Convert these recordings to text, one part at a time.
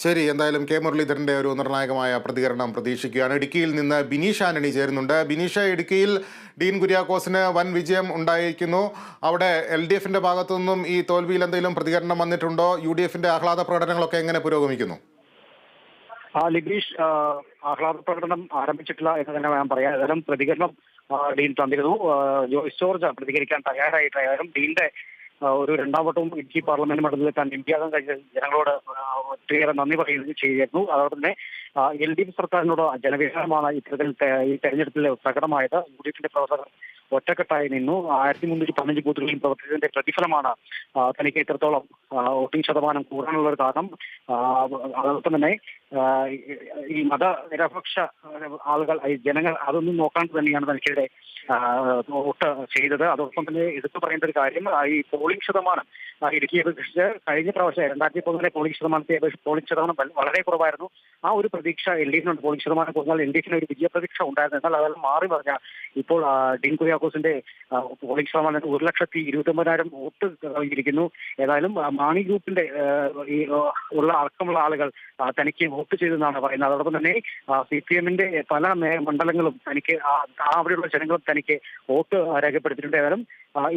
ശരി, എന്തായാലും കെ മുരളീധരന്റെ ഒരു നിർണായകമായ പ്രതികരണം പ്രതീക്ഷിക്കുകയാണ്. ഇടുക്കിയിൽ നിന്ന് ബിനീഷ് ആന്റണി ചേരുന്നുണ്ട്. ബിനീഷ്, ഇടുക്കിയിൽ ഡീൻ കുര്യാക്കോസിന് വൻ വിജയം ഉണ്ടായിരിക്കുന്നു. അവിടെ LDFന്റെ ഭാഗത്തു നിന്നും ഈ തോൽവിയിൽ എന്തെങ്കിലും പ്രതികരണം വന്നിട്ടുണ്ടോ? UDFന്റെ ആഹ്ലാദ പ്രകടനങ്ങളൊക്കെ എങ്ങനെ പുരോഗമിക്കുന്നു? ലിബീഷ്, ആഹ്ലാദ പ്രകടനം ആരംഭിച്ചിട്ടില്ല എന്ന് തന്നെ വേണം പറയാം. ഏതായാലും പ്രതികരണം ഡീൻ തന്നിരുന്നു. ജോയ്സ് ജോർജ് പ്രതികരിക്കാൻ തയ്യാറായിട്ട് ഏതായാലും ഡീന്റെ ഒരു രണ്ടാം വട്ടവും ഇടുക്കി പാർലമെന്റ് മണ്ഡലത്തിലെത്താൻ എംപിയാകാൻ കഴിഞ്ഞ ജനങ്ങളോട് ഒത്തിരിയേറെ നന്ദി പറയുകയും ചെയ്യുന്നു. അതോടൊപ്പം തന്നെ LDF സർക്കാരിനോട് ജനവികാരമാണ് ഇത്തരത്തിൽ ഈ തെരഞ്ഞെടുപ്പിൽ പ്രകടമായത്. UDFന്റെ പ്രവർത്തകർ ഒറ്റക്കെട്ടായി നിന്നു. 1315 ബൂത്തുകളിൽ പ്രവർത്തിച്ചതിന്റെ പ്രതിഫലമാണ് തനിക്ക് ഇത്രത്തോളം വോട്ടിംഗ് ശതമാനം കൂടാനുള്ള ഒരു കാരണം. അതോടൊപ്പം തന്നെ ഈ മതനിരപേക്ഷ ആളുകൾ, ജനങ്ങൾ അതൊന്നും നോക്കാണ്ട് തന്നെയാണ് തനിക്കെതിരെ വോട്ട് ചെയ്തത്. അതോടൊപ്പം തന്നെ എടുത്തു പറയേണ്ട ഒരു കാര്യം, ഈ പോളിംഗ് ശതമാനം ഇടുക്കിയെ അപേക്ഷിച്ച് കഴിഞ്ഞ പ്രാവശ്യം 2013 പോളിംഗ് ശതമാനത്തെ അപേക്ഷിച്ച് പോളിംഗ് ശതമാനം വളരെ കുറവായിരുന്നു. ആ ഒരു പ്രതീക്ഷ LDFിനുണ്ട്. പോളിംഗ് ശതമാനം കുറഞ്ഞാൽ LDFിന് ഒരു വിജയ പ്രതീക്ഷ ഉണ്ടായിരുന്നു. എന്നാൽ അതെല്ലാം മാറി പറഞ്ഞ ഇപ്പോൾ ഡീൻ കുര്യാക്കോസിന്റെ പോളിംഗ് ശതമാനം 1,29,000 വോട്ട് ഇരിക്കുന്നു. ഏതായാലും മാണി ഗ്രൂപ്പിന്റെ ഉള്ള അടക്കമുള്ള ആളുകൾ തനിക്ക് വോട്ട് ചെയ്തെന്നാണ് പറയുന്നത്. അതോടൊപ്പം തന്നെ CPMന്റെ പല മണ്ഡലങ്ങളും തനിക്ക് അവിടെയുള്ള ജനങ്ങളും തനിക്ക് വോട്ട് രേഖപ്പെടുത്തിയിട്ടുണ്ട്. ഏതായാലും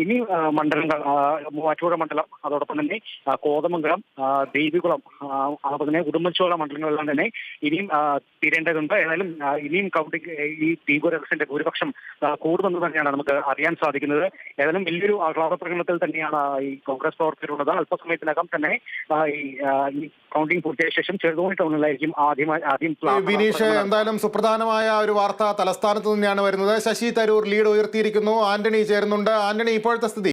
ഇനി മണ്ഡലങ്ങൾ മൂവാറ്റുപുഴ മണ്ഡലം, അതോടൊപ്പം തന്നെ കോതമംഗലം, ദേവികുളം, അതുപോലെ തന്നെ ഉടുമ്പൻചോല മണ്ഡലങ്ങളെല്ലാം തന്നെ ഇനിയും തീരേണ്ടതുണ്ട്. ഏതായാലും ഇനിയും കൗണ്ടിംഗ് ഈ DCORSന്റെ ഭൂരിപക്ഷം കൂടുമെന്ന് തന്നെയാണ് നമുക്ക് അറിയാൻ സാധിക്കുന്നത്. ഏതായാലും വലിയൊരു ആഹ്ലാദ പ്രകടനത്തിൽ തന്നെയാണ് ഈ കോൺഗ്രസ് പ്രവർത്തകരുള്ളത്. അല്പസമയത്തിനകം തന്നെ ഈ കൗണ്ടിംഗ് പൂർത്തിയായ ശേഷം ചെറുതോണി ടൗണിലായിരിക്കും ആദ്യം. ബിനീഷ്, എന്തായാലും സുപ്രധാനമായ ഒരു വാർത്ത തലസ്ഥാനത്ത് തന്നെയാണ് വരുന്നത്. ശശി തരൂർ ലീഡ് ഉയർത്തിയിരിക്കുന്നു. ആന്റണി ചേരുന്നുണ്ട്. ആന്റണി, ഇപ്പോഴത്തെ സ്ഥിതി?